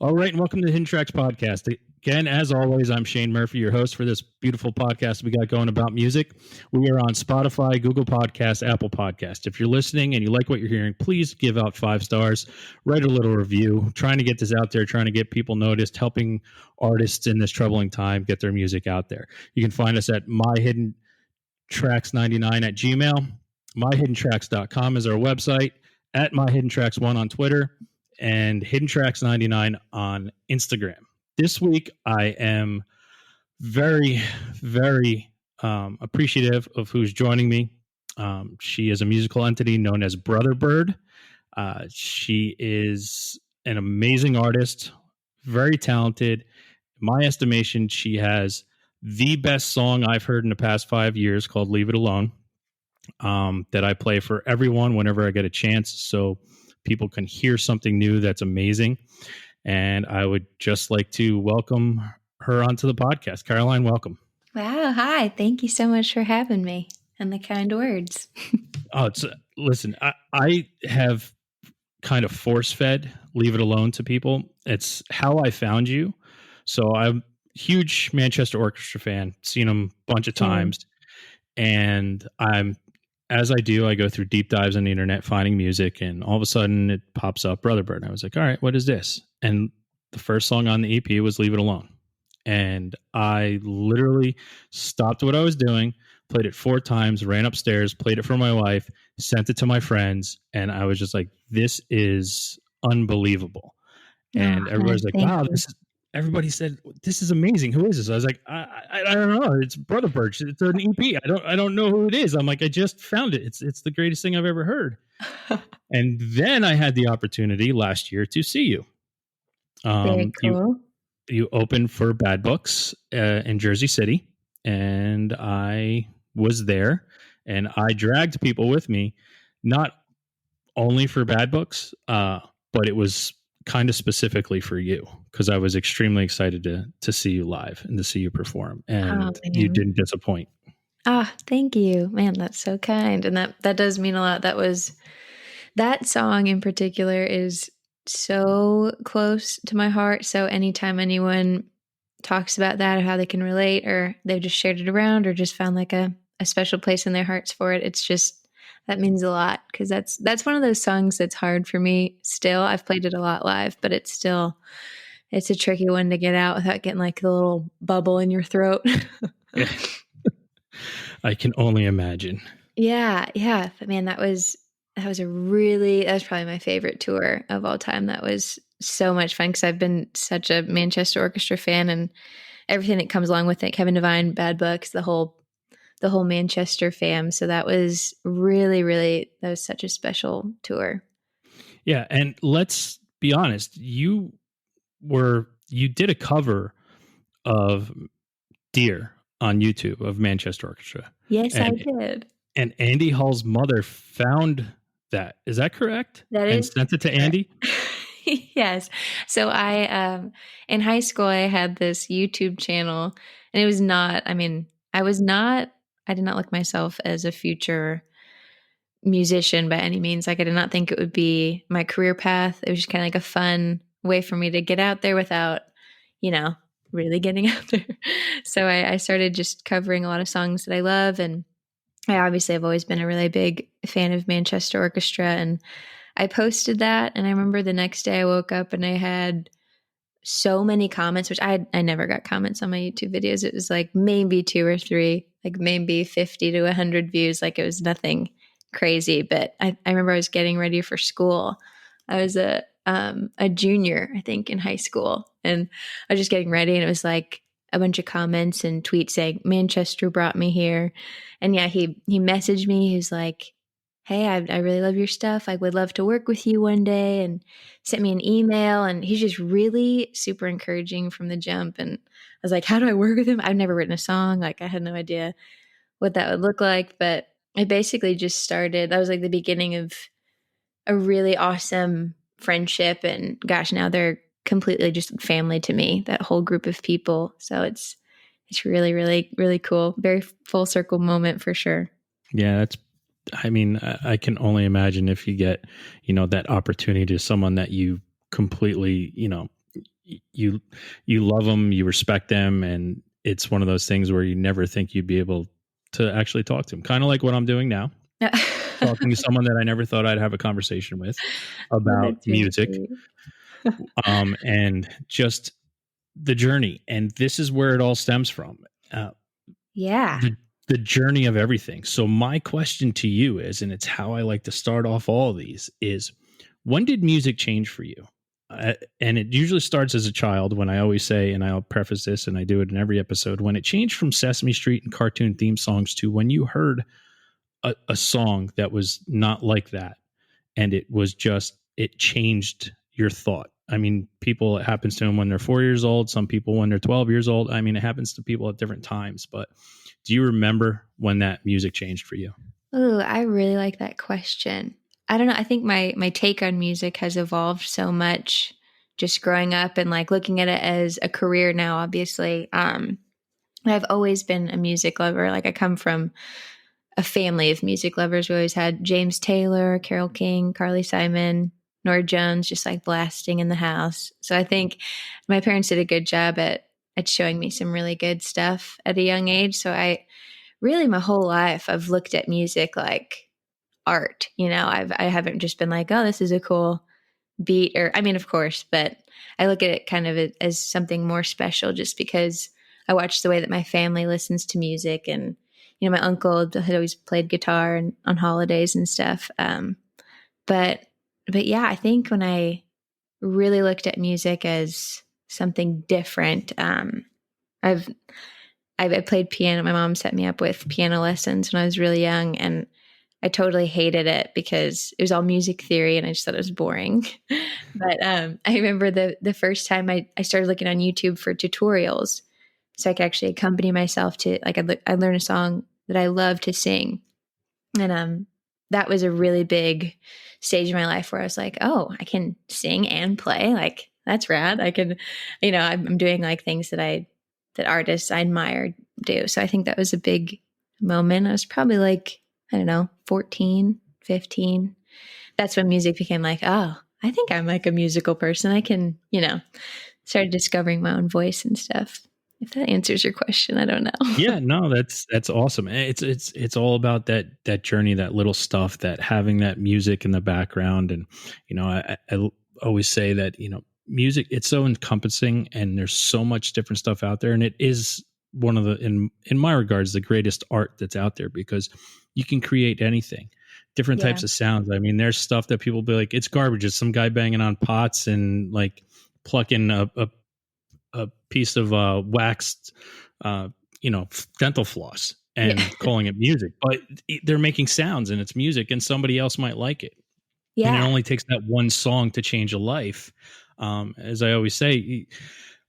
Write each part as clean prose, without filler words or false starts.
All right, and welcome to the HiddenTrack podcast. Again, as always, I'm Shane Murphy, your host for this beautiful podcast we got going about music. We are on Spotify, Google Podcasts, Apple Podcasts. If you're listening and you like what you're hearing, please give out 5 stars, write a little review, trying to get this out there, trying to get people noticed, helping artists in this troubling time get their music out there. You can find us at myhiddentracks99 at Gmail. myhiddentracks.com is our website, at myhiddentracks1 on Twitter, and HiddenTracks99 on Instagram. This week, I am very, very appreciative of who's joining me. She is a musical entity known as Brother Bird. She is an amazing artist, very talented. In my estimation, she has the best song I've heard in the past 5 years called Leave It Alone, that I play for everyone whenever I get a chance. So people can hear something new that's amazing. And I would just like to welcome her onto the podcast. Caroline, welcome. Wow. Hi. Thank you so much for having me and the kind words. Listen, I have kind of force-fed Leave It Alone to people. It's how I found you. So I'm a huge Manchester Orchestra fan, seen them a bunch of times. And as I do, I go through deep dives on the internet, finding music, and all of a sudden it pops up Brother Bird. And I was like, all right, what is this? And the first song on the EP was Leave It Alone. And I literally stopped what I was doing, played it 4 times, ran upstairs, played it for my wife, sent it to my friends. And I was just like, this is unbelievable. And everybody's like, wow, everybody said, this is amazing. Who is this? I was like, I don't know. It's Brother Bird. It's an EP. I don't know who it is. I'm like, I just found it. It's the greatest thing I've ever heard. And then I had the opportunity last year to see you. Very cool. You opened for Bad Books in Jersey City, and I was there, and I dragged people with me, not only for Bad Books, but it was kind of specifically for you, because I was extremely excited to see you live and to see you perform, and you didn't disappoint. Thank you, man. That's so kind, and that does mean a lot. That song in particular is so close to my heart. So anytime anyone talks about that or how they can relate, or they've just shared it around, or just found like a special place in their hearts for it, it's just, that means a lot, because that's one of those songs that's hard for me still. I've played it a lot live, but it's a tricky one to get out without getting like the little bubble in your throat. Yeah. I can only imagine. Yeah. Man, that was probably my favorite tour of all time. That was so much fun, because I've been such a Manchester Orchestra fan, and everything that comes along with it. Kevin Devine, Bad Books, the whole Manchester fam. So that was really, that was such a special tour. Yeah. And let's be honest, you did a cover of Dear on YouTube of Manchester Orchestra. Yes, I did. And Andy Hall's mother found that. Is that correct? That and is. Sent it to Andy? Yes. So I, in high school, I had this YouTube channel, and it was not, I did not look myself as a future musician by any means. Like, I did not think it would be my career path. It was just kind of like a fun way for me to get out there without, really getting out there. So I started just covering a lot of songs that I love. And I obviously have always been a really big fan of Manchester Orchestra. And I posted that. And I remember the next day I woke up and I had so many comments, which I never got comments on my YouTube videos. It was like maybe 2 or 3, like maybe 50 to 100 views. Like, it was nothing crazy. But I remember I was getting ready for school. I was a junior, I think, in high school. And I was just getting ready, and it was like a bunch of comments and tweets saying, Manchester brought me here. And yeah, he messaged me. He was like, hey, I really love your stuff. I would love to work with you one day, and sent me an email. And he's just really super encouraging from the jump. And I was like, how do I work with him? I've never written a song. Like, I had no idea what that would look like. But I basically just started, that was like the beginning of a really awesome friendship. And gosh, now they're completely just family to me, that whole group of people. So it's really, really, really cool. Very full circle moment for sure. Yeah, I can only imagine if you get, that opportunity to someone that you completely, you you love them, you respect them, and it's one of those things where you never think you'd be able to actually talk to them. Kind of like what I'm doing now, talking to someone that I never thought I'd have a conversation with Oh, about that's really music, sweet. and just the journey. And this is where it all stems from. Uh, Yeah. the journey of everything. So my question to you is, and it's how I like to start off all of these, is when did music change for you? And it usually starts as a child, when I always say, and I'll preface this and I do it in every episode, when it changed from Sesame Street and cartoon theme songs to when you heard a song that was not like that, and it was just, it changed your thought. I mean, people, it happens to them when they're 4 years old, some people when they're 12 years old. I mean, it happens to people at different times. But do you remember when that music changed for you? Oh, I really like that question. I don't know. I think my take on music has evolved so much just growing up and like looking at it as a career now, obviously. I've always been a music lover. Like I come from a family of music lovers. We always had James Taylor, Carole King, Carly Simon, Nora Jones, just like blasting in the house. So I think my parents did a good job at showing me some really good stuff at a young age. So I really my whole life I've looked at music like art. I haven't just been like, oh, this is a cool beat, or I mean, of course, but I look at it kind of as something more special just because I watch the way that my family listens to music. And my uncle had always played guitar and on holidays and stuff. But yeah, I think when I really looked at music as something different, I've I played piano. My mom set me up with piano lessons when I was really young, and I totally hated it because it was all music theory and I just thought it was boring. But I remember the first time I started looking on YouTube for tutorials so I could actually accompany myself to, like, I'd learn a song that I love to sing. And that was a really big stage in my life where I was like, oh, I can sing and play. Like, that's rad. I can, I'm doing like things that artists I admire do. So I think that was a big moment. I was probably like, I don't know, 14, 15. That's when music became like, oh, I think I'm like a musical person. I can, started discovering my own voice and stuff. If that answers your question, I don't know. Yeah, no, that's awesome. It's all about that journey, that little stuff, that having that music in the background. And I always say that music, it's so encompassing, and there's so much different stuff out there, and it is one of the, in my regards, the greatest art that's out there, because you can create anything, different Yeah. types of sounds. I mean, there's stuff that people be like, it's garbage. It's some guy banging on pots and like plucking a piece of waxed, dental floss and Yeah. calling it music, but they're making sounds and it's music, and somebody else might like it. And it Yeah. only takes that one song to change a life. As I always say,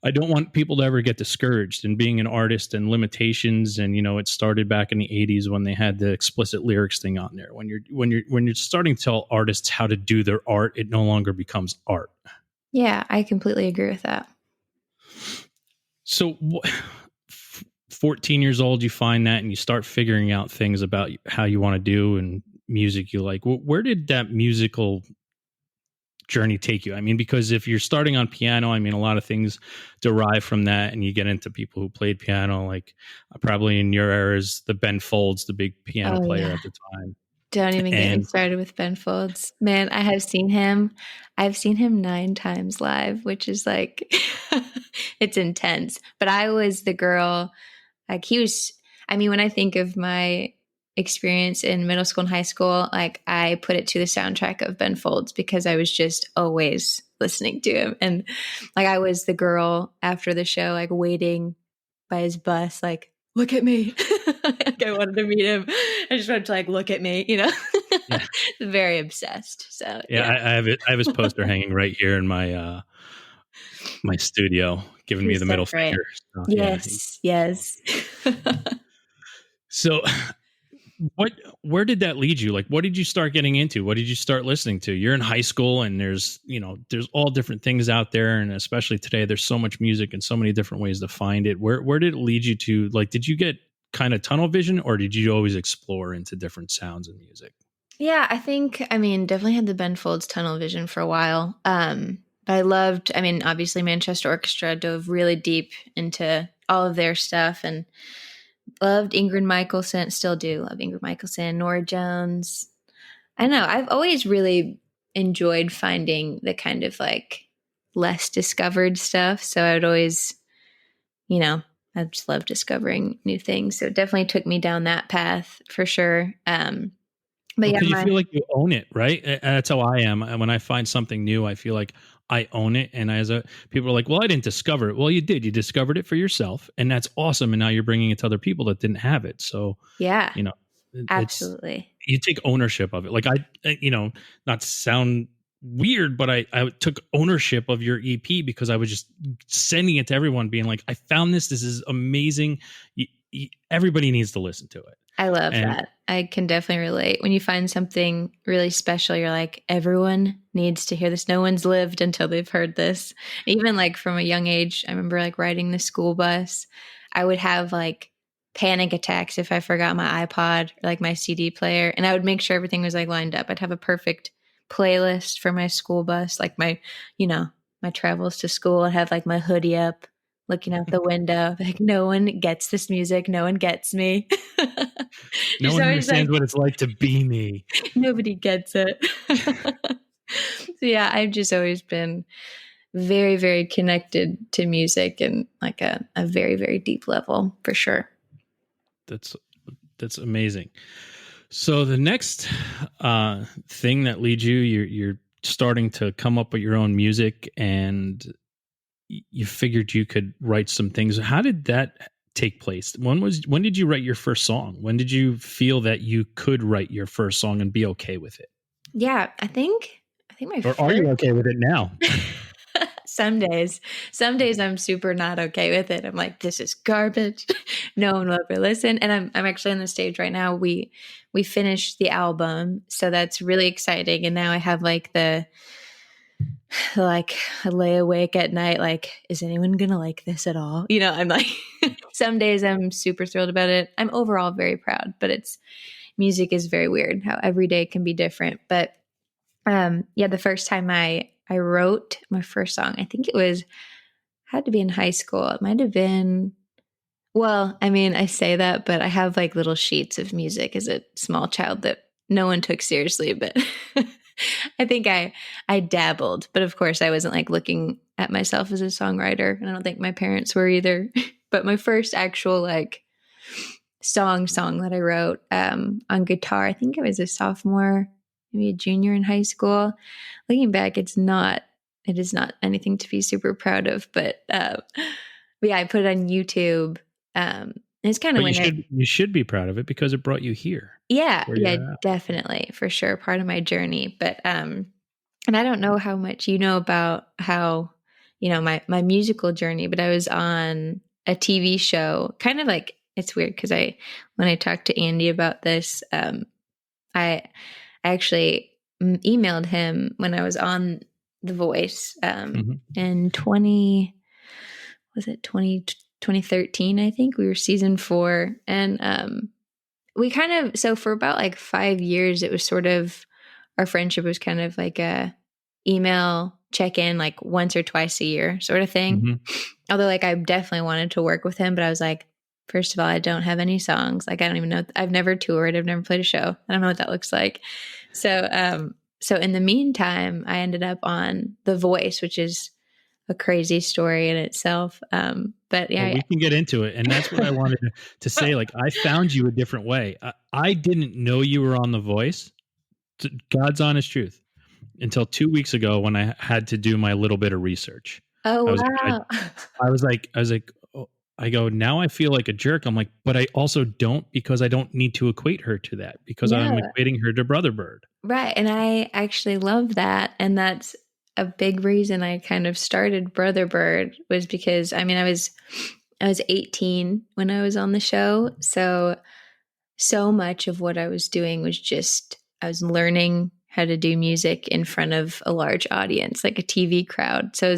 I don't want people to ever get discouraged in being an artist and limitations. And it started back in the '80s when they had the explicit lyrics thing on there. When you're starting to tell artists how to do their art, it no longer becomes art. Yeah, I completely agree with that. So, 14 years old, you find that and you start figuring out things about how you want to do and music you like. Where did that musical journey take you? I mean, because if you're starting on piano, I mean, a lot of things derive from that, and you get into people who played piano, like probably in your eras, the Ben Folds, the big piano Oh, player yeah. at the time. Don't even get me And started with Ben Folds. Man, I have seen him. I've seen him 9 times live, which is like, it's intense. But I was the girl, like he was, I mean, when I think of my experience in middle school and high school, like I put it to the soundtrack of Ben Folds because I was just always listening to him. And like I was the girl after the show, like waiting by his bus, like, look at me. Like I wanted to meet him. I just wanted to like look at me, yeah, Very obsessed. So yeah, yeah. I have his poster hanging right here in my studio, giving me He's the so middle great. finger. So, yeah. Yes, yes. So what where did that lead you? Like, what did you start getting into? What did you start listening to? You're in high school, and there's all different things out there, and especially today there's so much music and so many different ways to find it. Where did it lead you to? Like, did you get kind of tunnel vision, or did you always explore into different sounds and music? Yeah, I mean, definitely had the Ben Folds tunnel vision for a while. I loved, I mean, obviously Manchester Orchestra, dove really deep into all of their stuff, and loved Ingrid Michaelson, still do love Ingrid Michaelson, Nora Jones. I don't know. I've always really enjoyed finding the kind of like less discovered stuff. So I would always, you know, I just love discovering new things. So it definitely took me down that path for sure. But yeah, Because you feel like you own it, right? That's how I am. When I find something new, I feel like I own it. And people are like, "Well, I didn't discover it." Well, you did. You discovered it for yourself, and that's awesome. And now you're bringing it to other people that didn't have it. So, yeah, you know, it's absolutely. you take ownership of it. Like not to sound weird, but I took ownership of your EP because I was just sending it to everyone, being like, "I found this. This is amazing. Everybody needs to listen to it." I love that. I can definitely relate. When you find something really special, you're like, everyone needs to hear this. No one's lived until they've heard this. Even like from a young age, I remember like riding the school bus. I would have like panic attacks if I forgot my iPod or like my CD player. And I would make sure everything was like lined up. I'd have a perfect playlist for my school bus, like my travels to school. I'd have like my hoodie up, looking out the window, like no one gets this music. No one gets me. No one understands what it's like to be me. Nobody gets it. So yeah, I've just always been very, very connected to music and like a very, very deep level for sure. That's amazing. So the next thing that leads you're starting to come up with your own music, and you figured you could write some things. How did that take place? When did you write your first song? When did you feel that you could write your first song and be okay with it? Yeah, I think are you okay with it now? Some days I'm super not okay with it. I'm like, this is garbage. No one will ever listen. And I'm actually on the stage right now. We finished the album, so that's really exciting. And now I have like I lay awake at night, like, is anyone gonna like this at all? I'm like, some days I'm super thrilled about it. I'm overall very proud, but music is very weird how every day can be different. But yeah, the first time I wrote my first song, I think had to be in high school. It might have been, well, I mean, I say that, but I have like little sheets of music as a small child that no one took seriously, but I think I dabbled, but of course I wasn't like looking at myself as a songwriter, and I don't think my parents were either. But my first actual like song that I wrote on guitar, I think I was a sophomore, maybe a junior in high school. Looking back, it is not anything to be super proud of, but yeah, I put it on YouTube. It's kind of you should be proud of it because it brought you here. Yeah, definitely, for sure, part of my journey. But and I don't know how much you know about how my musical journey, but I was on a TV show, kind of like, it's weird because when I talked to Andy about this, I actually emailed him when I was on The Voice in 2013, I think. We were season 4, and we kind of, so for about like 5 years, it was sort of, our friendship was kind of like a email check-in, like once or twice a year sort of thing. Mm-hmm. Although like I definitely wanted to work with him, but I was like, first of all, I don't have any songs. Like, I don't even know. I've never toured. I've never played a show. I don't know what that looks like. So, so in the meantime, I ended up on The Voice, which is a crazy story in itself. But yeah, we can get into it. And that's what I wanted to say. Like, I found you a different way. I didn't know you were on The Voice. God's honest truth. Until 2 weeks ago when I had to do my little bit of research. Oh, wow. I was like, I go, now I feel like a jerk. I'm like, but I also don't, because I don't need to equate her to that, because I'm equating her to Brother Bird. Right. And I actually love that. And that's a big reason I kind of started Brother Bird, was because, I mean, I was 18 when I was on the show. So much of what I was doing was just, I was learning how to do music in front of a large audience, like a TV crowd. So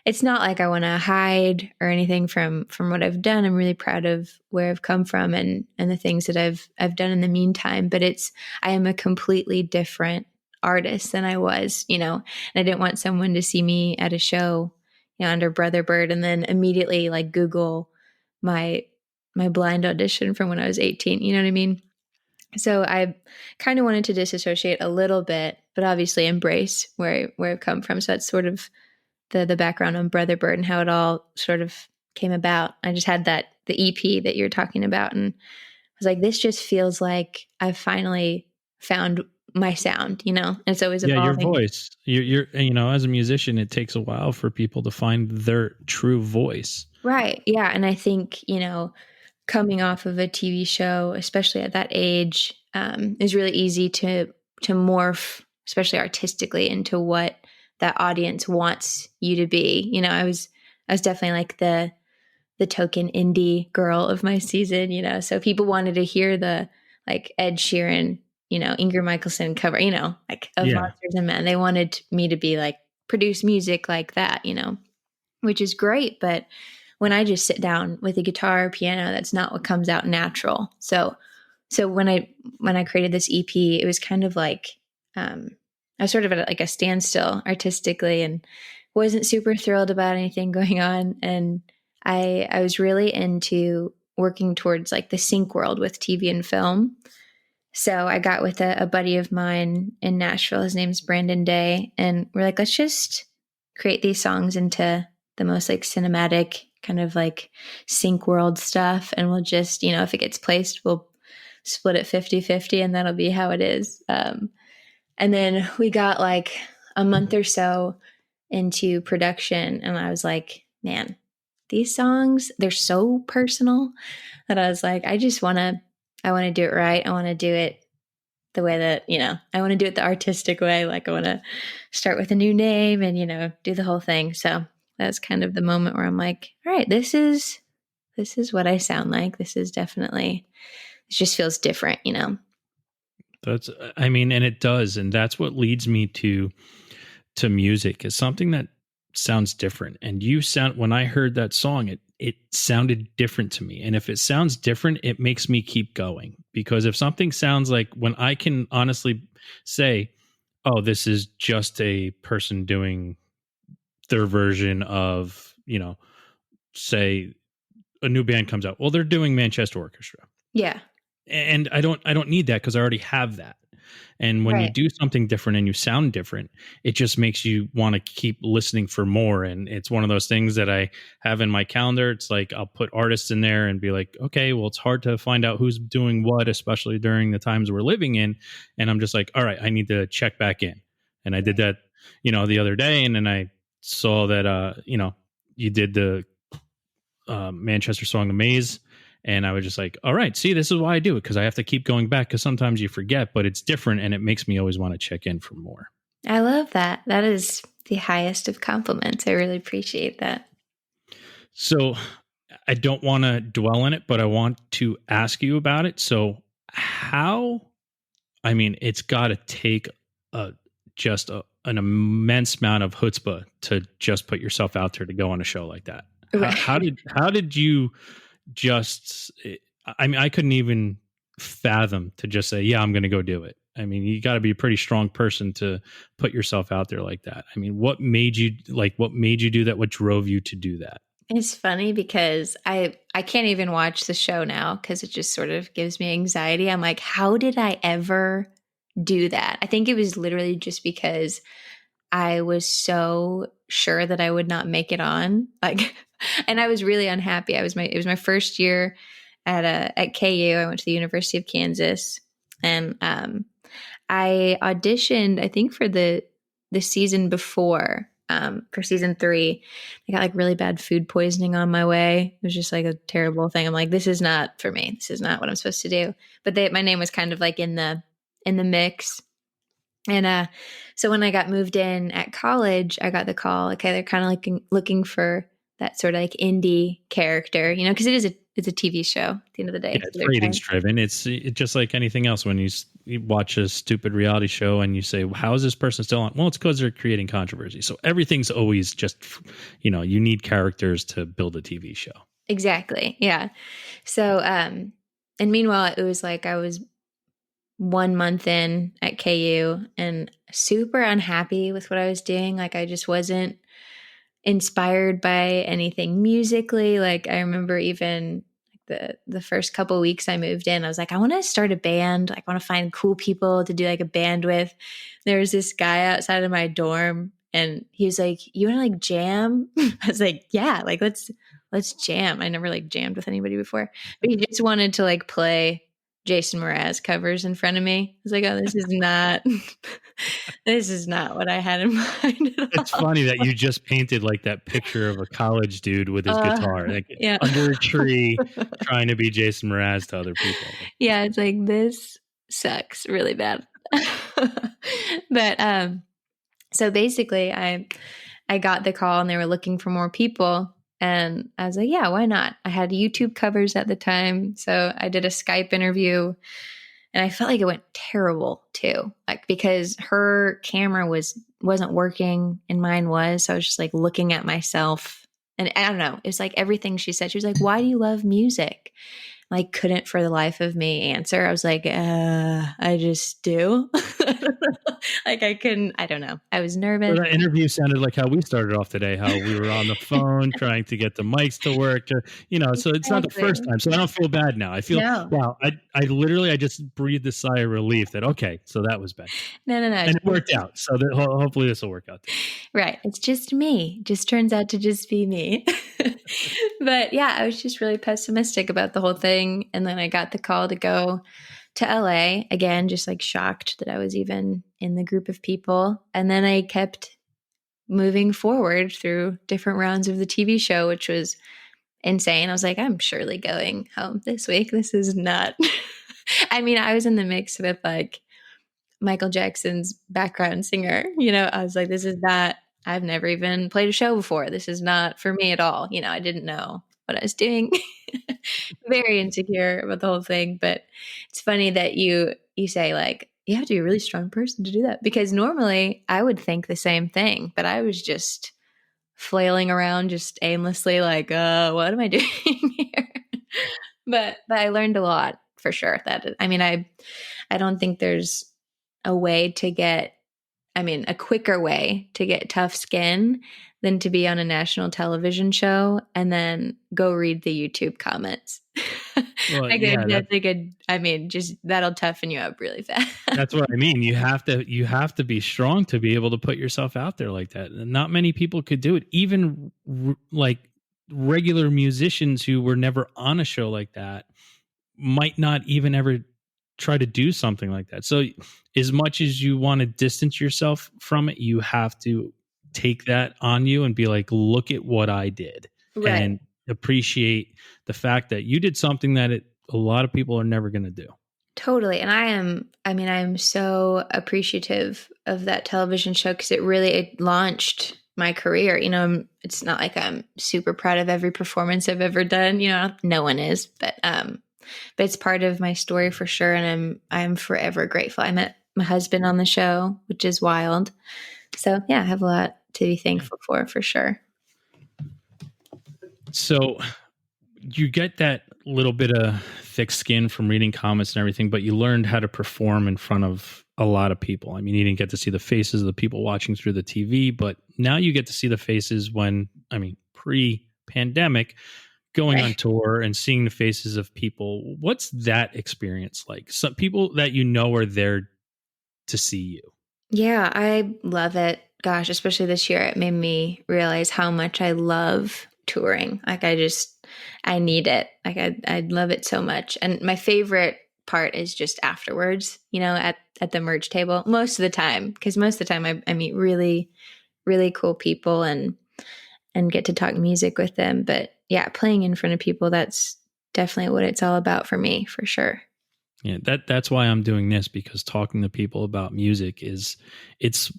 it's not like I want to hide or anything from what I've done. I'm really proud of where I've come from and the things that I've done in the meantime. But I am a completely different artist than I was, and I didn't want someone to see me at a show, under Brother Bird and then immediately like Google my blind audition from when I was 18. You know what I mean? So I kind of wanted to disassociate a little bit, but obviously embrace where I've come from. So that's sort of the background on Brother Bird and how it all sort of came about. I just had the EP that you're talking about, and I was like, this just feels like I've finally found my sound. And it's always Yeah, your evolving. voice. You're as a musician, it takes a while for people to find their true voice. Right. Yeah. And I think, coming off of a TV show, especially at that age, is really easy to morph, especially artistically, into what that audience wants you to be. I was definitely like the token indie girl of my season. So people wanted to hear the like Ed Sheeran, Ingrid Michaelson cover, like of Yeah. Monsters and Men. They wanted me to be like produce music like that, which is great, but when I just sit down with a guitar or piano, that's not what comes out natural. So when I created this EP, it was kind of like I was sort of at like a standstill artistically and wasn't super thrilled about anything going on. And I was really into working towards like the sync world with TV and film. So I got with a buddy of mine in Nashville. His name's Brandon Day. And we're like, let's just create these songs into the most like cinematic kind of like sync world stuff. And we'll just, if it gets placed, we'll split it 50-50 and that'll be how it is. And then we got like a month or so into production and I was like, man, these songs, they're so personal that I was like, I want to do it right. I want to do it the way that, I want to do it the artistic way. Like I want to start with a new name and, do the whole thing. So that's kind of the moment where I'm like, all right, this is what I sound like. This is definitely, it just feels different, That's, and it does. And that's what leads me to music, is something that sounds different. And when I heard that song, it sounded different to me. And if it sounds different, it makes me keep going, because if something sounds like, when I can honestly say, oh, this is just a person doing their version of, say a new band comes out, well, they're doing Manchester Orchestra. Yeah. And I don't need that, because I already have that. And when you do something different and you sound different, it just makes you want to keep listening for more. And it's one of those things that I have in my calendar. It's like I'll put artists in there and be like, okay, well, it's hard to find out who's doing what, especially during the times we're living in. And I'm just like, all right, I need to check back in. And I did that, the other day. And then I saw that, you did the Manchester song Amaze. And I was just like, all right, see, this is why I do it, because I have to keep going back, because sometimes you forget, but it's different and it makes me always want to check in for more. I love that. That is the highest of compliments. I really appreciate that. So I don't want to dwell on it, but I want to ask you about it. So it's got to take an immense amount of chutzpah to just put yourself out there to go on a show like that. Right. How did you I couldn't even fathom to just say, yeah, I'm going to go do it. You got to be a pretty strong person to put yourself out there like that. What made you do that? What drove you to do that? It's funny because I can't even watch the show now because it just sort of gives me anxiety. I'm like, how did I ever do that? I think it was literally just because I was so sure that I would not make it on. And I was really unhappy. It was my first year at KU. I went to the University of Kansas, and I auditioned, I think, for the season before, for season 3. I got really bad food poisoning on my way. It was just a terrible thing. I'm like, this is not for me. This is not what I'm supposed to do. But my name was kind of in the mix. And so when I got moved in at college, I got the call. Okay, they're kind of looking for that sort of indie character, because it's a TV show at the end of the day. Yeah, it's ratings driven. It's just like anything else. When you watch a stupid reality show and you say, well, how is this person still on? Well, it's because they're creating controversy. So everything's always just, you need characters to build a TV show. Exactly. Yeah. So, and meanwhile, it was I was 1 month in at KU and super unhappy with what I was doing. Like I just wasn't inspired by anything musically. Like I remember even the first couple weeks I moved in, I was like, I want to start a band. Like I want to find cool people to do like a band with. There was this guy outside of my dorm and he was like, you want to like jam? I was like, yeah, like let's jam. I never like jammed with anybody before, but he just wanted to like play Jason Mraz covers in front of me. I was like, oh, this is not this is not what I had in mind at It's all. funny that you just painted like that picture of a college dude with his guitar, like Yeah. under a tree, trying to be Jason Mraz to other people. Yeah, it's like this sucks really bad. But so basically I got the call and they were looking for more people and I was like, yeah, why not? I had YouTube covers at the time, so I did a Skype interview and I felt like it went terrible too. Like because her camera wasn't working and mine was, so I was just like looking at myself and I don't know, it was like everything she said. She was like, "Why do you love music?" Like couldn't for the life of me answer. I was like, I just do. Like I couldn't, I don't know. I was nervous. So that interview sounded like how we started off today, how we were on the phone trying to get the mics to work, so it's not the first Exactly. time. So I don't feel bad now. I feel, No, wow, I just breathed a sigh of relief that, okay, so that was bad. no. And it worked out. So that hopefully this will work out too. Right. It's just me. Just turns out to just be me. But yeah, I was just really pessimistic about the whole thing. And then I got the call to go to LA again, just like shocked that I was even in the group of people. And then I kept moving forward through different rounds of the TV show, which was insane. I was like, I'm surely going home this week. This is not. I mean, I was in the mix with like Michael Jackson's background singer. I was like, this is not, I've never even played a show before. This is not for me at all. I didn't know what I was doing. Very insecure about the whole thing. But it's funny that you say like, you have to be a really strong person to do that, because normally I would think the same thing, but I was just flailing around just aimlessly like, what am I doing here? But I learned a lot for sure. I don't think there's a way to get, a quicker way to get tough skin than to be on a national television show and then go read the YouTube comments. Well, yeah, just that'll toughen you up really fast. that's what I mean. You have to be strong to be able to put yourself out there like that. And not many people could do it. Even like regular musicians who were never on a show like that might not even ever try to do something like that. So as much as you want to distance yourself from it, you have to take that on you and be like, look at what I did. Right. And appreciate the fact that you did something that a lot of people are never going to do. Totally. And I am so appreciative of that television show because it launched my career. It's not like I'm super proud of every performance I've ever done. No one is, but it's part of my story for sure. And I'm forever grateful. I met my husband on the show, which is wild. So yeah, I have a lot to be thankful for sure. So you get that little bit of thick skin from reading comments and everything, but you learned how to perform in front of a lot of people. I mean, you didn't get to see the faces of the people watching through the TV, but now you get to see the faces pre-pandemic, going on tour and seeing the faces of people. What's that experience like? Some people that are there to see you. Yeah, I love it. Gosh, especially this year, it made me realize how much I love touring. Like I need it. Like I love it so much. And my favorite part is just afterwards, at the merch table most of the time, because most of the time I meet really, really cool people and get to talk music with them. But yeah, playing in front of people, that's definitely what it's all about for me, for sure. Yeah, that's why I'm doing this, because talking to people about music it's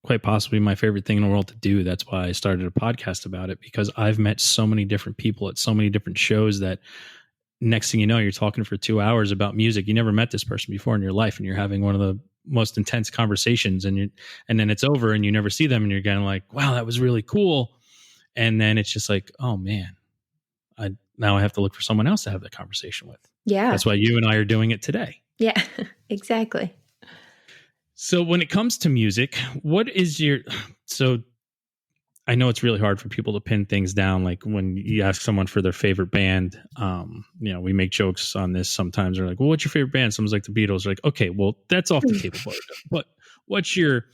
quite possibly my favorite thing in the world to do. That's why I started a podcast about it, because I've met so many different people at so many different shows that next thing you know, you're talking for 2 hours about music. You never met this person before in your life, and you're having one of the most intense conversations, and then it's over and you never see them, and you're kind of like, wow, that was really cool. And then it's just like, oh man, now I have to look for someone else to have that conversation with. Yeah. That's why you and I are doing it today. Yeah, exactly. So when it comes to music, what is your, so I know it's really hard for people to pin things down. Like when you ask someone for their favorite band, we make jokes on this sometimes. They're like, well, what's your favorite band? Someone's like the Beatles. They're like, okay, well, that's off the table. But what's your,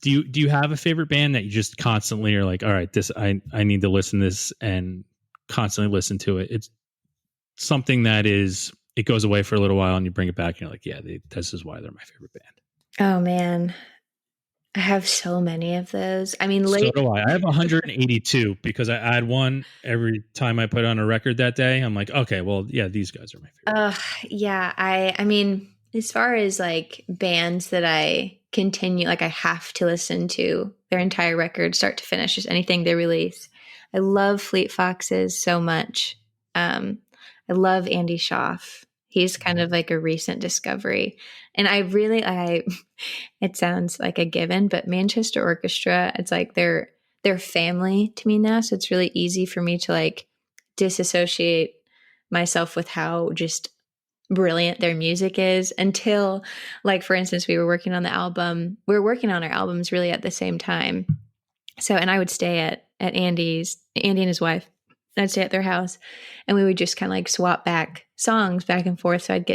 do you have a favorite band that you just constantly are like, all right, this, I need to listen to this and constantly listen to it. It's something that is, it goes away for a little while and you bring it back and you're like, yeah, this is why they're my favorite band. Oh man, I have so many of those. I mean, So do I. I have 182 because I add one every time I put on a record that day. I'm like, okay, well, yeah, these guys are my favorite. Yeah, I mean, as far as like bands that I continue, like I have to listen to their entire record, start to finish, just anything they release. I love Fleet Foxes so much. I love Andy Schaaf. He's kind of like a recent discovery. And it sounds like a given, but Manchester Orchestra, it's like they're family to me now. So it's really easy for me to like disassociate myself with how just brilliant their music is until, like, for instance, we were working on our albums really at the same time. So, and I would stay at Andy and his wife. I'd stay at their house and we would just kind of like swap back songs back and forth. So I've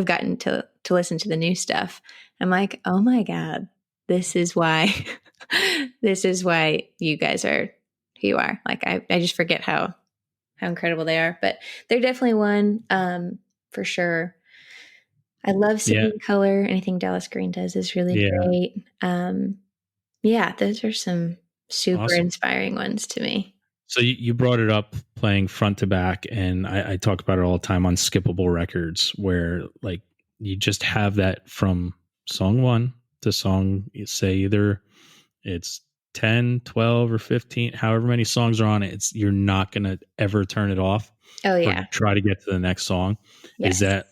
gotten to listen to the new stuff. I'm like, oh my God, this is why, this is why you guys are who you are. Like, I just forget how incredible they are, but they're definitely one, for sure. I love Singing Color. Anything Dallas Green does is really great. Those are some super inspiring ones to me. So you brought it up playing front to back, and I talk about it all the time on skippable records where like you just have that from song 1 to song, you say either it's 10, 12 or 15, however many songs are on it, you're not going to ever turn it off. Oh yeah. Or try to get to the next song. Yes. Is that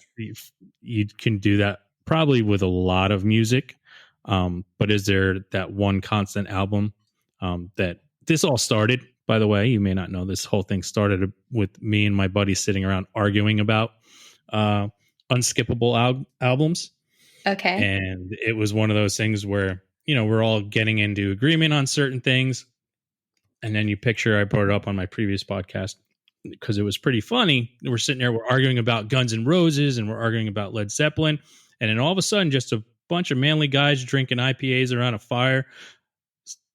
you can do that probably with a lot of music. But is there that one constant album that this all started, by the way, you may not know, this whole thing started with me and my buddy sitting around arguing about unskippable albums. Okay. And it was one of those things where, we're all getting into agreement on certain things. And then you picture, I brought it up on my previous podcast because it was pretty funny. We're sitting there, we're arguing about Guns N' Roses and we're arguing about Led Zeppelin. And then all of a sudden, just a bunch of manly guys drinking IPAs around a fire.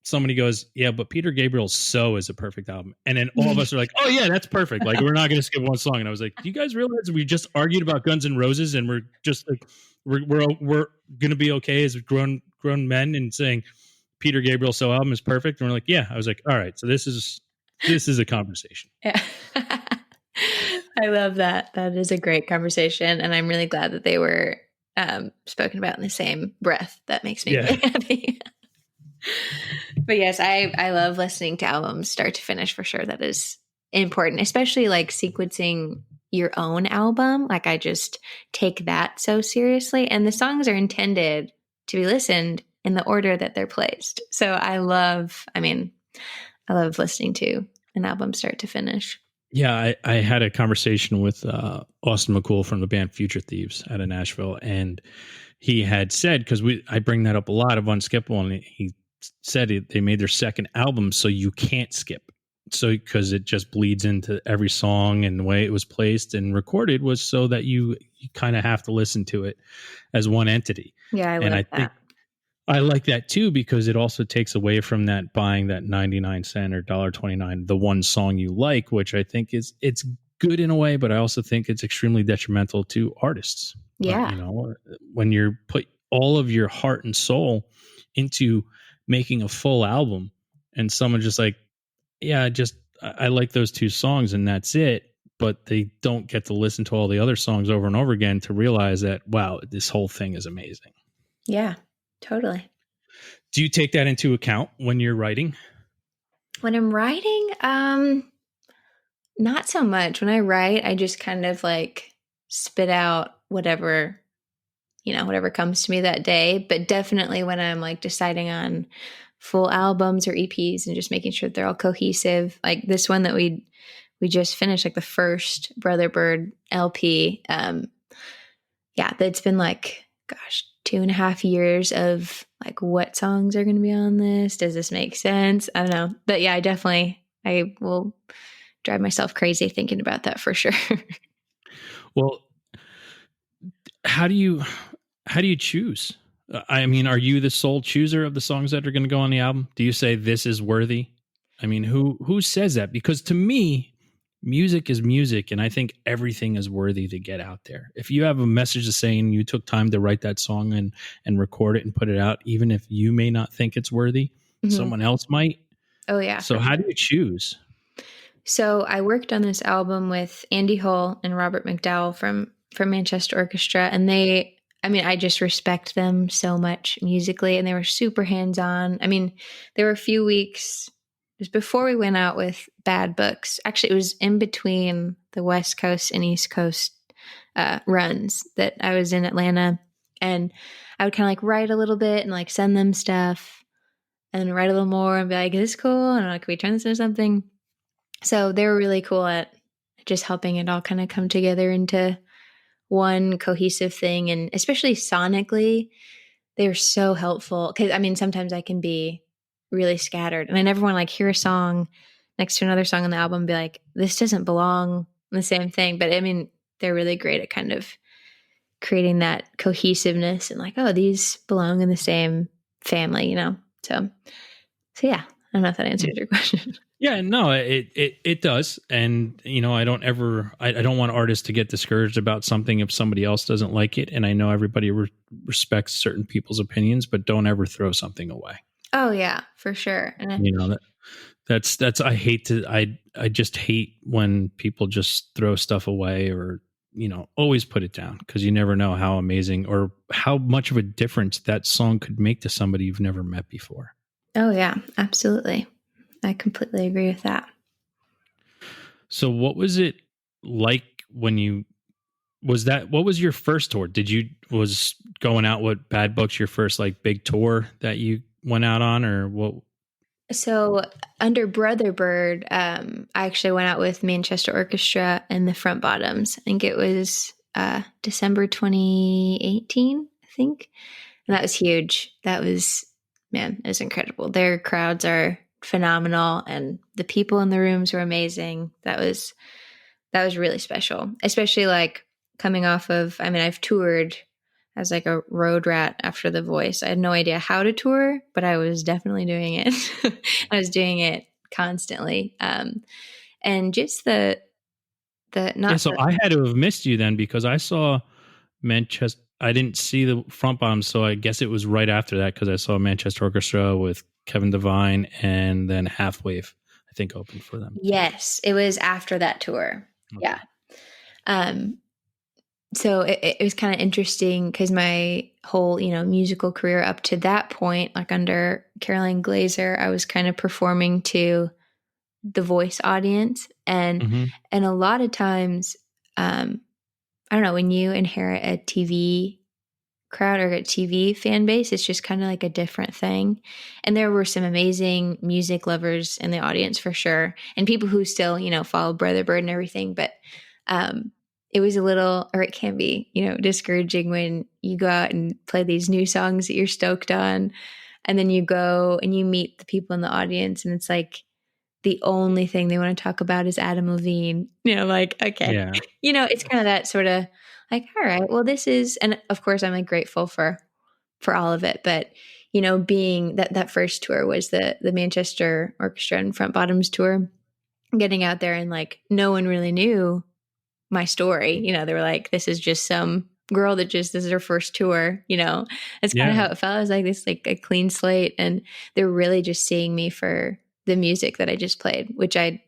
Somebody goes, yeah, but Peter Gabriel's So is a perfect album. And then all of us are like, oh yeah, that's perfect. Like, we're not going to skip one song. And I was like, do you guys realize we just argued about Guns N' Roses and we're just like, we're going to be okay as grown men and saying Peter Gabriel's So album is perfect. And we're like, yeah. I was like, all right, so this is a conversation. Yeah. I love that. That is a great conversation. And I'm really glad that they were spoken about in the same breath. That makes me really happy. But yes, I love listening to albums start to finish for sure. That is important, especially like sequencing your own album. Like, I just take that so seriously. And the songs are intended to be listened in the order that they're placed. So I love listening to an album start to finish. Yeah, I had a conversation with Austin McCool from the band Future Thieves out of Nashville, and he had said, because I bring that up a lot of Unskippable, and he said they made their second album so you can't skip. So because it just bleeds into every song, and the way it was placed and recorded was so that you kind of have to listen to it as one entity. Yeah, I think I like that too, because it also takes away from that buying that 99 cent or $1.29, the one song you like, which I think it's good in a way, but I also think it's extremely detrimental to artists. Yeah. When you put all of your heart and soul into making a full album and someone just like, yeah, I like those 2 songs and that's it. But they don't get to listen to all the other songs over and over again to realize that, wow, this whole thing is amazing. Yeah. Totally. Do you take that into account when you're writing? When I'm writing, not so much. When I write, I just kind of like spit out whatever comes to me that day. But definitely when I'm like deciding on full albums or EPs and just making sure they're all cohesive, like this one that we just finished, like the first Brother Bird LP, yeah, it's been like, gosh, 2.5 years of like, what songs are going to be on this? Does this make sense? I don't know. But yeah, I will drive myself crazy thinking about that for sure. Well, how do you choose? I mean, are you the sole chooser of the songs that are going to go on the album? Do you say this is worthy? I mean, who says that? Because to me, music is music, and I think everything is worthy to get out there. If you have a message to say and you took time to write that song and record it and put it out, even if you may not think it's worthy, Mhm. someone else might. Oh, yeah. So how do you choose? So I worked on this album with Andy Hull and Robert McDowell from Manchester Orchestra, and I mean, I just respect them so much musically, and they were super hands on. I mean, there were a few weeks. It was before we went out with Bad Books. Actually, it was in between the West Coast and East Coast runs that I was in Atlanta, and I would kind of like write a little bit and like send them stuff, and write a little more and be like, "Is this cool?" And I'm like, "Can we turn this into something?" So they were really cool at just helping it all kind of come together into one cohesive thing. And especially sonically, they were so helpful. Cause I mean, sometimes I can be really scattered and I never want to like hear a song next to another song on the album and be like, this doesn't belong in the same thing. But I mean, they're really great at kind of creating that cohesiveness and like, oh, these belong in the same family, you know? So yeah, I don't know if that answers your question. Yeah, no, it does. And, you know, I don't want artists to get discouraged about something if somebody else doesn't like it. And I know everybody respects certain people's opinions, but don't ever throw something away. Oh yeah, for sure. You know, I just hate when people just throw stuff away or, you know, always put it down because you never know how amazing or how much of a difference that song could make to somebody you've never met before. Oh yeah, absolutely. I completely agree with that. So what was it like when what was your first tour? Was going out with Bad Books your first like big tour that you went out on, or what? So under Brother Bird, I actually went out with Manchester Orchestra and the Front Bottoms. I think it was December 2018, I think. And that was huge. Man, it was incredible. Their crowds are phenomenal and the people in the rooms were amazing. That was really special, especially like coming off of, I mean, I've toured as like a road rat after The Voice. I had no idea how to tour, but I was definitely doing it. I was doing it constantly. And just not So the, I had to have missed you then because I saw Manchester. I didn't see the Front Bottom, so I guess it was right after that because I saw Manchester Orchestra with Kevin Devine, and then Half Wave, I think, opened for them. yes, it was after that tour. Okay. Yeah. So it was kind of interesting because my whole, you know, musical career up to that point, like under Caroline Glaser, I was kind of performing to the Voice audience, and a lot of times, I don't know, when you inherit a TV crowd or a TV fan base, it's just kind of like a different thing. And there were some amazing music lovers in the audience for sure, and people who still, you know, follow Brother Bird and everything, but it was a little, or it can be, you know, discouraging when you go out and play these new songs that you're stoked on. And then you go and you meet the people in the audience and it's like the only thing they want to talk about is Adam Levine. You know, like, okay. Yeah. You know, it's kind of that sort of like, all right, well, this is, and of course I'm like grateful for all of it. But, you know, being that first tour was the Manchester Orchestra and Front Bottoms tour, getting out there and like no one really knew my story. You know, they were like, this is just some girl that just, this is her first tour, you know. That's kind of how it felt. I was like, this like a clean slate, and they're really just seeing me for the music that I just played, which I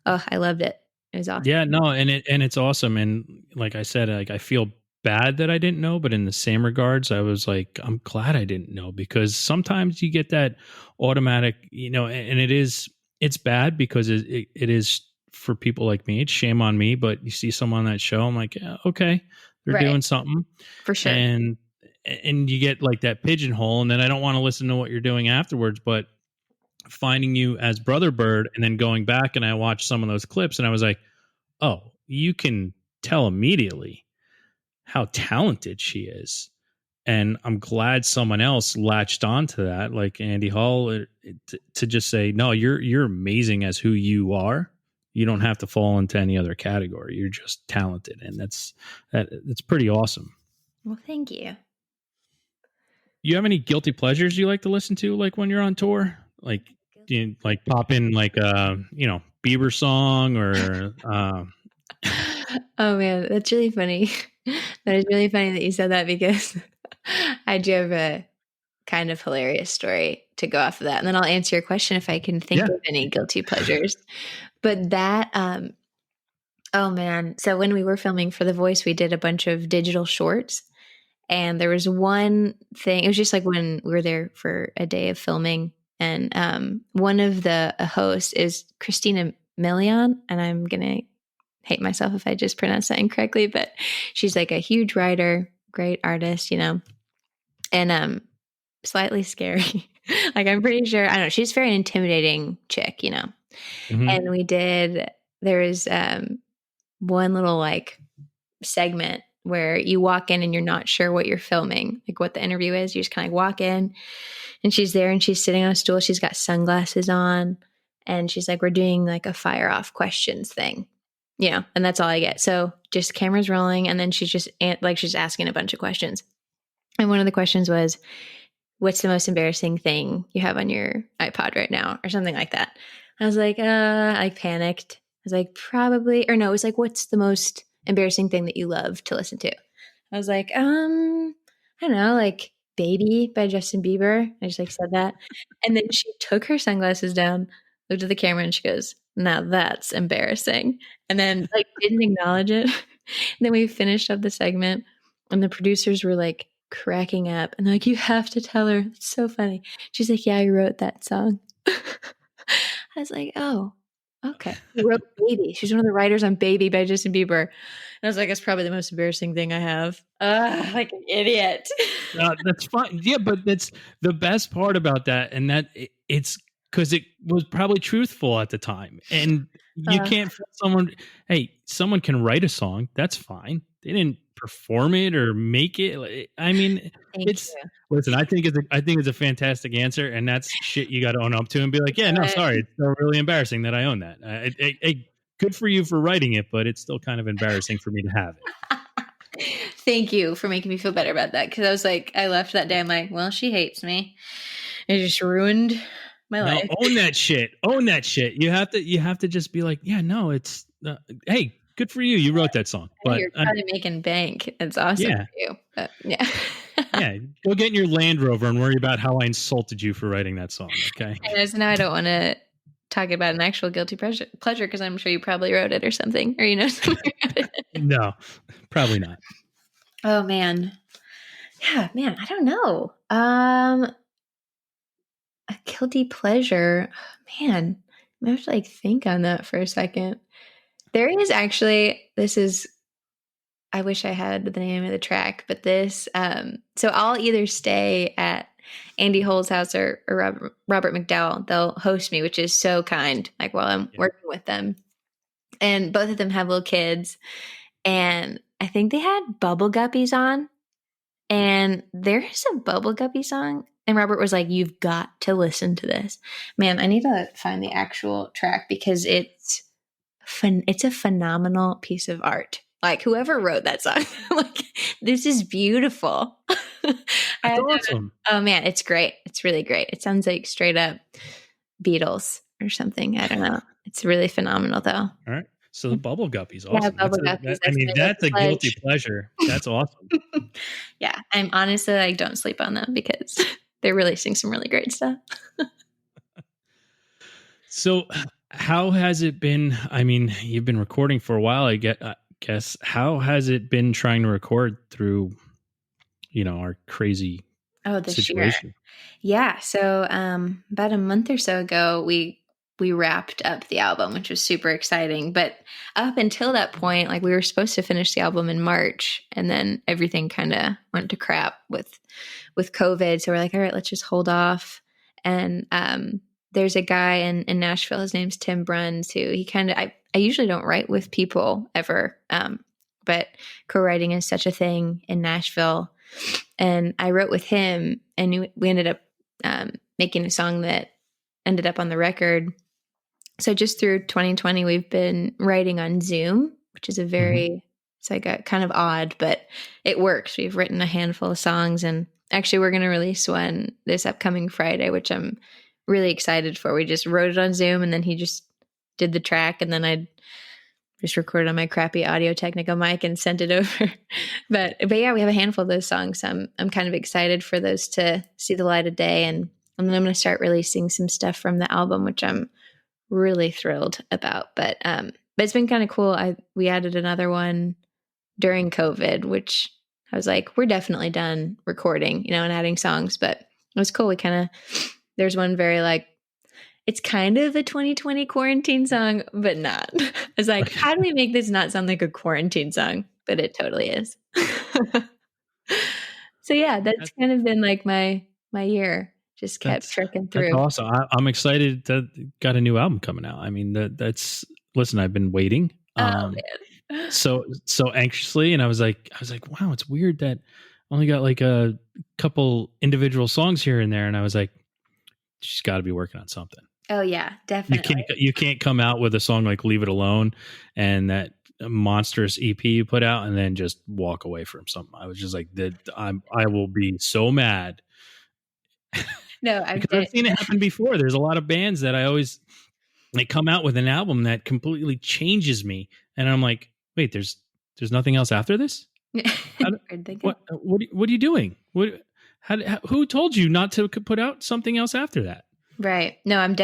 loved it. It was awesome. Yeah, no, and it's awesome. And like I said, like I feel bad that I didn't know, but in the same regards, I was like, I'm glad I didn't know, because sometimes you get that automatic, you know, and it's bad because it is for people like me. It's shame on me, but you see someone on that show, I'm like, yeah, okay, they're doing something for sure. And you get like that pigeonhole, and then I don't want to listen to what you're doing afterwards, but finding you as Brother Bird and then going back and I watched some of those clips and I was like, oh, you can tell immediately how talented she is. And I'm glad someone else latched onto that, like Andy Hall, to just say, no, you're amazing as who you are. You don't have to fall into any other category. You're just talented, and that's pretty awesome. Well, thank you. You have any guilty pleasures you like to listen to, like when you're on tour? Like, do you like pop in like a Bieber song or? Oh man, that's really funny. That is really funny that you said that because I do have a kind of hilarious story to go off of that, and then I'll answer your question if I can think of any guilty pleasures. But that, oh man, so when we were filming for The Voice, we did a bunch of digital shorts. And there was one thing, it was just like when we were there for a day of filming. And one of the hosts is Christina Milian. And I'm going to hate myself if I just pronounce that incorrectly, but she's like a huge writer, great artist, and slightly scary. Like I'm pretty sure, I don't know, she's a very intimidating chick, Mm-hmm. And there was one little like segment where you walk in and you're not sure what you're filming, like what the interview is. You just kind of walk in and she's there and she's sitting on a stool. She's got sunglasses on and she's like, we're doing like a fire off questions thing, and that's all I get. So just cameras rolling. And then she's just she's asking a bunch of questions. And one of the questions was, what's the most embarrassing thing you have on your iPod right now? Or something like that. I was like, I panicked. I was like, probably, or no, it was like, what's the most embarrassing thing that you love to listen to? I was like, I don't know, like Baby by Justin Bieber. I just like said that. And then she took her sunglasses down, looked at the camera and she goes, now that's embarrassing. And then like didn't acknowledge it. And then we finished up the segment and the producers were like cracking up and they're like, you have to tell her. It's so funny. She's like, yeah, I wrote that song. I was like, oh, okay. She wrote Baby. She's one of the writers on Baby by Justin Bieber. And I was like, that's probably the most embarrassing thing I have. Like an idiot. That's fine. Yeah, but that's the best part about that. And that it's because it was probably truthful at the time. And you can't someone can write a song. That's fine. They didn't perform it or make it. I mean, listen, I think it's a fantastic answer, and that's shit you got to own up to and be like, yeah, no, sorry, it's still really embarrassing that I own that. Good for you for writing it, but it's still kind of embarrassing for me to have it. Thank you for making me feel better about that, because I was like, I left that day, I'm like, well, she hates me. It just ruined my life. Own that shit. Own that shit. You have to just be like, yeah, no, it's hey, good for you. You wrote that song. But you're probably making bank. It's awesome for you. But yeah. Yeah. Go get in your Land Rover and worry about how I insulted you for writing that song. Okay. So now I don't want to talk about an actual guilty pleasure because I'm sure you probably wrote it or something, or something. No, probably not. Oh man. Yeah, man. I don't know. A guilty pleasure. Oh, man, I have to think on that for a second. There is actually, I wish I had the name of the track, but so I'll either stay at Andy Hull's house or Robert McDowell. They'll host me, which is so kind, while I'm working with them. And both of them have little kids. And I think they had Bubble Guppies on. And there's a Bubble Guppy song. And Robert was like, you've got to listen to this. Man, I need to find the actual track because it's a phenomenal piece of art. Whoever wrote that song, this is beautiful. That's awesome. Oh man, it's great. It's really great. It sounds like straight up Beatles or something. I don't know. It's really phenomenal though. All right. So the Bubble Guppy's awesome. Yeah, Bubble Guppies. That's a guilty pleasure. That's awesome. Yeah. I'm honestly don't sleep on them because they're releasing some really great stuff. So how has it been? I mean, you've been recording for a while, I guess. How has it been trying to record through, our crazy this situation? Year? Yeah. So about a month or so ago, we wrapped up the album, which was super exciting. But up until that point, we were supposed to finish the album in March, and then everything kind of went to crap with COVID. So we're like, all right, let's just hold off. And there's a guy in Nashville. His name's Tim Bruns, who I usually don't write with people ever. but co-writing is such a thing in Nashville. And I wrote with him, and we ended up making a song that ended up on the record. So just through 2020, we've been writing on Zoom, which is it's like a kind of odd, but it works. We've written a handful of songs, and actually we're going to release one this upcoming Friday, which I'm really excited for. We just wrote it on Zoom, and then he just did the track, and then I just recorded on my crappy Audio-Technica mic and sent it over. but yeah, we have a handful of those songs. I'm kind of excited for those to see the light of day, and then I'm going to start releasing some stuff from the album, which I'm really thrilled about. But it's been kind of cool. We added another one during COVID, which I was like, we're definitely done recording, and adding songs. But it was cool. There's one very like, it's kind of a 2020 quarantine song, but not. I was like, how do we make this not sound like a quarantine song? But it totally is. So yeah, that's kind of been like my year. Just kept trekking through. That's awesome. I'm excited that got a new album coming out. I mean, that's listen, I've been waiting. Man. So anxiously, and I was like, wow, it's weird that I only got like a couple individual songs here and there, and I was like, she's got to be working on something. Oh yeah, definitely. You can't come out with a song like "Leave It Alone" and that monstrous EP you put out, and then just walk away from something. I was just like, I will be so mad. No, I've seen it happen before. There's a lot of bands that they come out with an album that completely changes me, and I'm like, wait, there's nothing else after this? What are you doing? Who told you not to put out something else after that? Right. No, I'm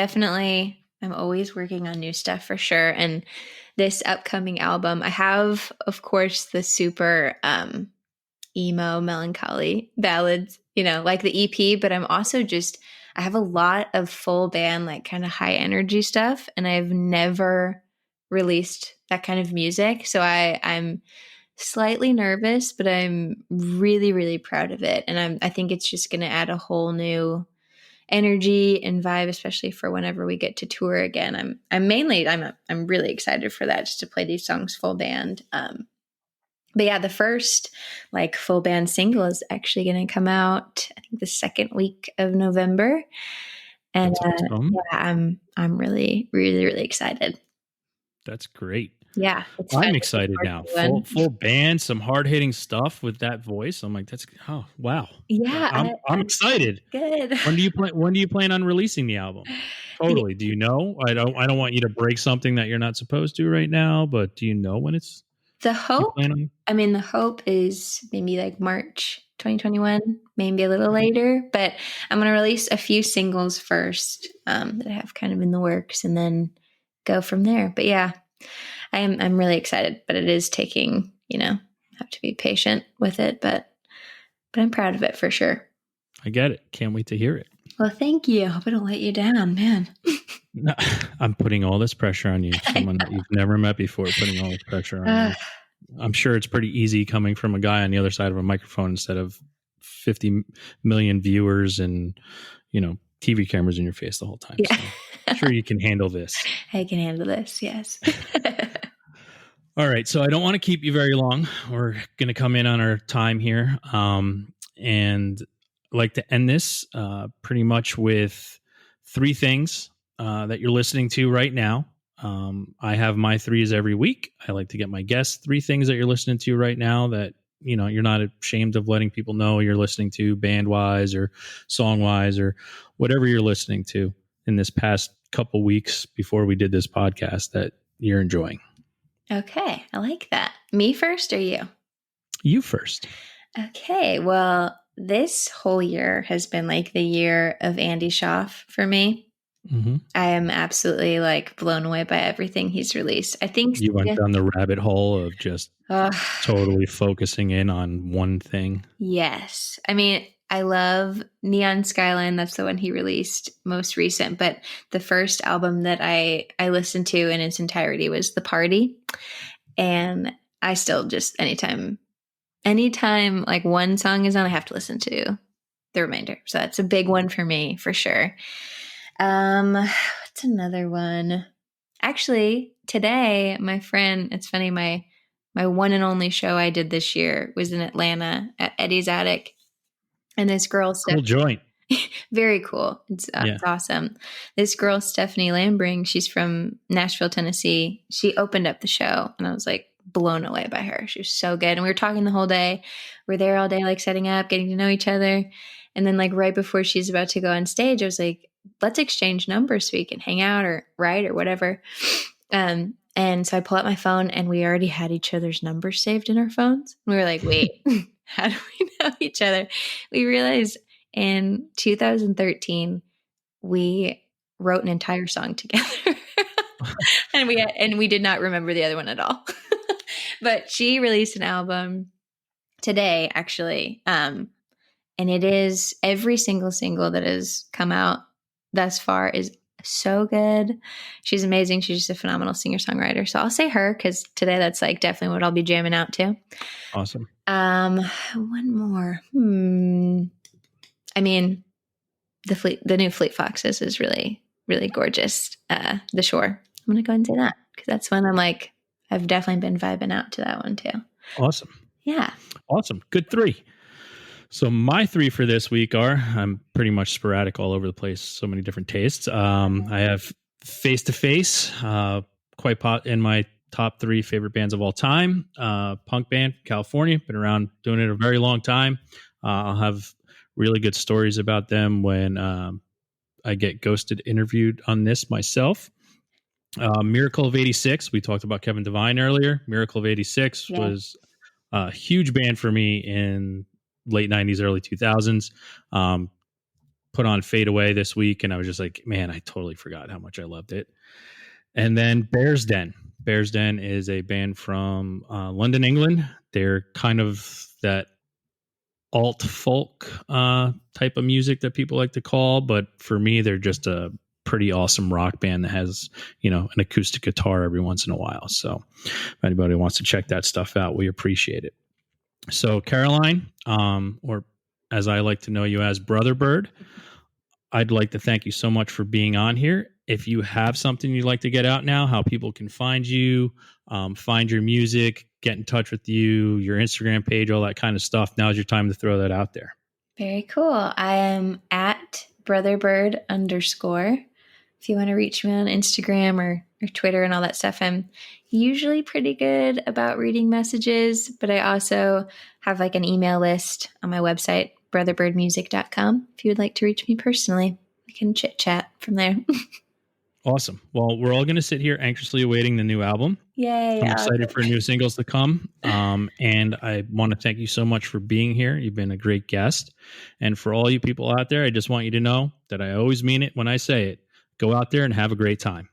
always working on new stuff for sure. And this upcoming album, I have, of course, the super emo melancholy ballads, like the EP, but I'm also I have a lot of full band, like kind of high energy stuff. And I've never released that kind of music. So I'm slightly nervous, but I'm really, really proud of it. And I think it's just going to add a whole new energy and vibe, especially for whenever we get to tour again. I'm really excited for that, just to play these songs full band. But yeah, the first like full band single is actually going to come out, I think, the second week of November. And awesome. Yeah, I'm really, really, really excited. That's great. Yeah, I'm excited now. Full band, some hard hitting stuff with that voice. I'm like, oh wow. Yeah, I'm excited. Good. When do you plan on releasing the album? Totally. Do you know? I don't want you to break something that you're not supposed to right now, but do you know when it's the hope? The hope is maybe like March 2021, maybe a little later, but I'm going to release a few singles first that I have kind of in the works, and then go from there. But yeah, I'm really excited, but it is taking, have to be patient with it, but I'm proud of it for sure. I get it. Can't wait to hear it. Well, thank you. I hope I don't let you down, man. No, I'm putting all this pressure on you. Someone that you've never met before, putting all this pressure on you. I'm sure it's pretty easy coming from a guy on the other side of a microphone instead of 50 million viewers and, TV cameras in your face the whole time. Yeah. So I'm sure you can handle this. I can handle this. Yes. All right. So I don't want to keep you very long. We're going to come in on our time here. And I'd like to end this pretty much with 3 things that you're listening to right now. I have my 3s every week. I like to get my guests 3 things that you're listening to right now that, you're not ashamed of letting people know you're listening to, band wise or song wise or whatever you're listening to in this past couple weeks before we did this podcast that you're enjoying. Okay. I like that. Me first or you? You first. Okay. Well, this whole year has been like the year of Andy Schaaf for me. Mm-hmm. I am absolutely like blown away by everything he's released. I think you went down the rabbit hole of just totally focusing in on one thing. Yes. I love Neon Skyline. That's the one he released most recent. But the first album that I listened to in its entirety was The Party. And I still just anytime like one song is on, I have to listen to the remainder. So that's a big one for me for sure. What's another one? Actually, today, my friend, it's funny, my my one and only show I did this year was in Atlanta at Eddie's Attic. And this girl, Cool joint. very cool. It's awesome. This girl, Stephanie Lambring, she's from Nashville, Tennessee. She opened up the show and I was like blown away by her. She was so good. And we were talking the whole day. We're there all day, like setting up, getting to know each other. And then like right before she's about to go on stage, I was like, let's exchange numbers so we can hang out or write or whatever. And so I pull out my phone and we already had each other's numbers saved in our phones. We were like, wait, how do we know each other? We realized in 2013, we wrote an entire song together and we did not remember the other one at all. But she released an album today, actually. And it is every single that has come out thus far is so good. She's amazing. She's just a phenomenal singer-songwriter. So I'll say her because today that's like definitely what I'll be jamming out to. Awesome. One more. I mean, the new Fleet Foxes is really, really gorgeous. The Shore. I'm going to go and say that because that's one I'm like, I've definitely been vibing out to that one too. Awesome. Yeah. Awesome. Good 3. So my 3 for this week are, I'm pretty much sporadic all over the place. So many different tastes. I have Face to Face, quite in my top 3 favorite bands of all time. Punk band, California, been around doing it a very long time. I'll have really good stories about them when I get ghosted interviewed on this myself. Miracle of 86. We talked about Kevin Devine earlier. Miracle of 86 was a huge band for me in late 90s, early 2000s. Put on Fade Away this week, and I was just like, man, I totally forgot how much I loved it. And then Bears Den. Bears Den is a band from London, England. They're kind of that alt folk type of music that people like to call, but for me, they're just a pretty awesome rock band that has, an acoustic guitar every once in a while. So if anybody wants to check that stuff out, we appreciate it. So Caroline, or as I like to know you as Brother Bird, I'd like to thank you so much for being on here. If you have something you'd like to get out now, how people can find you, find your music, get in touch with you, your Instagram page, all that kind of stuff, now's your time to throw that out there. Very cool. I am at brotherbird_. If you want to reach me on Instagram or Twitter and all that stuff, I'm usually pretty good about reading messages, but I also have like an email list on my website, brotherbirdmusic.com. If you would like to reach me personally, we can chit chat from there. Awesome. Well, we're all going to sit here anxiously awaiting the new album. Yay. I'm excited for new singles to come. And I want to thank you so much for being here. You've been a great guest. And for all you people out there, I just want you to know that I always mean it when I say it. Go out there and have a great time.